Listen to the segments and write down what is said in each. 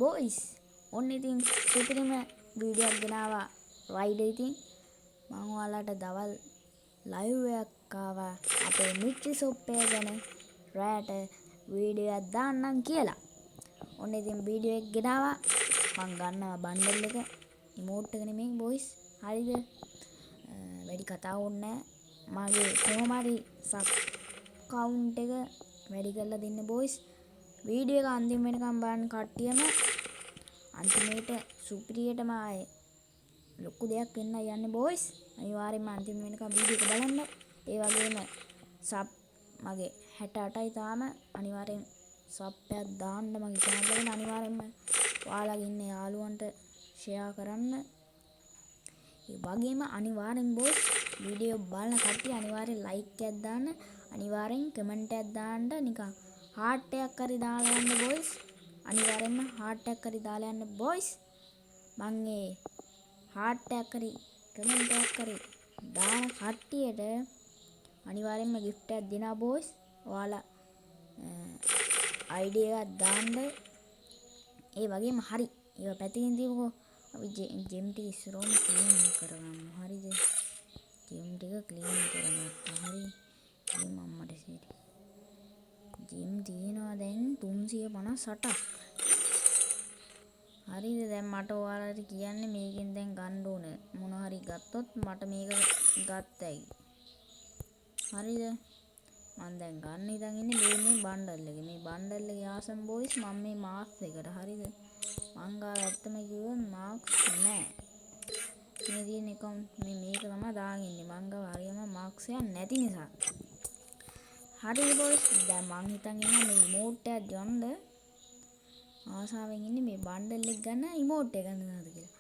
Boys ඔන්න ඉතින් සුපිරිම වීඩියෝ එකක් ගෙනාවා රයිඩ් ඉතින් මම ඔයාලට දවල් ලයිව් එකක් ආවා අපේ මිච්චි සොප් එක ගැන රෑට වීඩියෝ එකක් දාන්නම් කියලා. ඔන්න ඉතින් වීඩියෝ එක ගෙනාවා මම ගන්නවා බන්ඩල් එක ඉමෝට් එක නෙමෙයි බොයිස් හරිද? වැඩි කතා ඕනේ මගේ කොහොම හරි සබ් කවුන්ට් එක වැඩි කරලා දෙන්න බොයිස්. වීඩියෝ එක අන්තිම වෙනකම් බලන්න කට්ටියම. අන්තිමේට සුපිරියටම ආයේ ලොකු දෙයක් වෙන්න යන්නේ බොයිස්. අනිවාර්යෙන්ම අන්තිම වෙනකම් වීඩියෝ එක බලන්න. ඒ වගේම සබ් මගේ 68යි තාම අනිවාර්යෙන් සබ් එකක් දාන්න මගේ channel එකට අනිවාර්යෙන්ම ඔයාලගේ ඉන්න යාළුවන්ට ෂෙයා කරන්න. ඒ වගේම අනිවාර්යෙන් බොයිස් වීඩියෝ බලන කට්ටිය අනිවාර්යෙන් ලයික් එකක් දාන්න. අනිවාර්යෙන් කමෙන්ට් එකක් දාන්න නිකන් හાર્ට් එකක් හරි දාලා යන්න බොයිස්. අනිවාර්යෙන්ම හાર્ට් එකක් හරි දාලා යන්න බොයිස්. මං ඒ හાર્ට් එකක් හරි කමෙන්ට් එකක් හරි දාන කට්ටියට අනිවාර්යෙන්ම gift එකක් දෙනවා බොයිස්. ඔයාලා ID එකක් දාන්න. ඒ වගේම හරි ඒව පැත්තකින් තියමුකෝ. අපි ජෙම් ටික ඉස්සරහම ක්ලීන් කරගමු. හරිද? ජෙම් ටික ක්ලීන් කරගත්තා. හරි. ජෙම් අම්මට සීරි. ජෙම් තියෙනවා දැන් 358ක්. හරිද? දැන් මට ඔයාලට කියන්නේ මේකෙන් දැන් ගන්න ඕන මොන හරි ගත්තොත් මට මේක ගත්තයි. හරිද? මම දැන් ගන්න ඉඳන් ඉන්නේ මේ බණ්ඩල් එක. මේ බණ්ඩල් එක ආසම් බොයිස් මම මේ මාස් එකට. හරිද? මං ගාව ඇත්තම කිව්වොත් මාක්ස් නැහැ. මේ තියෙන එක මේක තමයි දාගෙන ඉන්නේ. මං ගාව හරියම මාක්ස් එකක් නැති නිසා. හරිද බොයිස්? දැන් මං හිතන් ඉන්නේ මේ ඉමෝට් එකක් ගන්න. ආසාවෙන් ඉන්නේ මේ බණ්ඩල් එක ගන්න ඉමෝට් එක ගන්නද කියලා.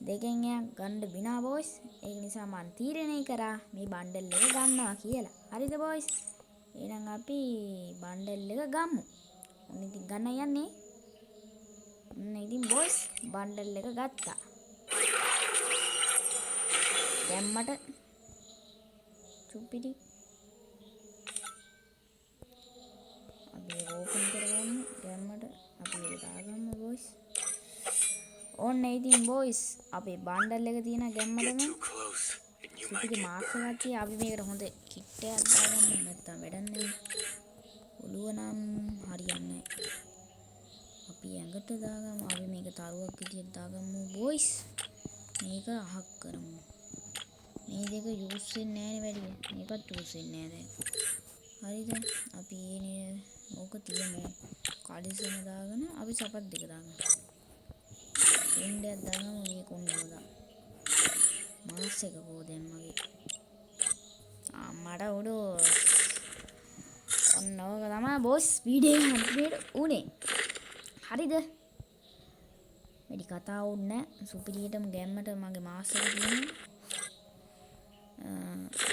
දෙකෙන් එකක් ගන්න බිනා බොයිස්. ඒක නිසා මං තීරණය කරා මේ බණ්ඩල් එක ගන්නවා කියලා. හරිද බොයිස්? එහෙනම් අපි බණ්ඩල් එක ගමු. ඔන්න ඉතින් ගන්න යන්නේ. ඉතින් බොයිස් බණ්ඩල් එක ගත්තා. දැම්මට චුප්පිටි අපි ඕපන් කරගමු. දැම්මට අපි ඒක දාගමු බොයිස්. ඔන්න ඉතින් බොයිස් අපේ බණ්ඩල් එක තියෙන ගැම්මටම චුප්පිටි මාක්ස් එකක් තිය අපි මේකට හොඳ කිට් එකක් දාගමු. නැත්තම් වැඩක් නැහැ. ඔළුව නම් හරියන්නේ නැහැ. අපි ඇඟට දාගමු. අපි මේක තරුවක් විදියට දාගමු බොයිස්. මේක අහක් කරමු. මේ දෙක යූස් වෙන්නේ නැහැ නේ වැඩි. මේකත් යූස් වෙන්නේ නැහැ දැන්. හරිද? අපි ඒනේ ඕක තියමු. කඩිසම දාගෙන අපි සපත් දෙක දාගමු. එන්ඩයක් දාගමු මේ කොණ්ඩේ දාගමු. මාස් එක කෝ දැන් මගේ. මට උඩ ඔන්න ඕක තමයි බොස් වීඩියෝ එක හම්බෙන්න උනේ. හරිද? වැඩි කතා ඕනේ නැහැ. සුපිරියටම ගැම්මට මගේ මාස් එක තියෙනවා.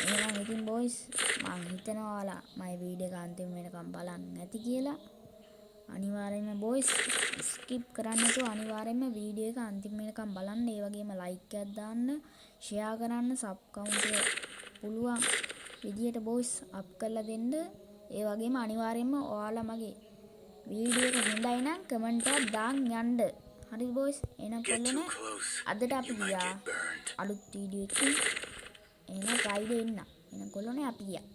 එහෙනම් ඉතින් බොයිස් මං හිතනවා ඔයාලා මගේ වීඩියෝ එක අන්තිම වෙනකම් බලන්න නැති කියලා. අනිවාර්යයෙන්ම බොයිස් ස්කිප් කරන්න නැතුව අනිවාර්යයෙන්ම වීඩියෝ එක අන්තිම වෙනකම් බලන්න. ඒ වගේම ලයික් එකක් දාන්න, ෂෙයා කරන්න, සබ් කවුන්ට් එක පුළුවන් විදියට බොයිස් අප් කරලා දෙන්න. ඒ වගේම අනිවාර්යයෙන්ම ඔයාලා මගේ වීඩියෝ එක හොඳයි නම් කමෙන්ට් එකක් දාන්න යන්න. හරිද බොයිස්? එහෙනම් කොල්ලනේ අදට අපි ගියා අලුත් වීඩියෝ එකකින්. එහෙනම් රයිඩ් එන්න. එහෙනම් කොල්ලනේ අපි ගියා.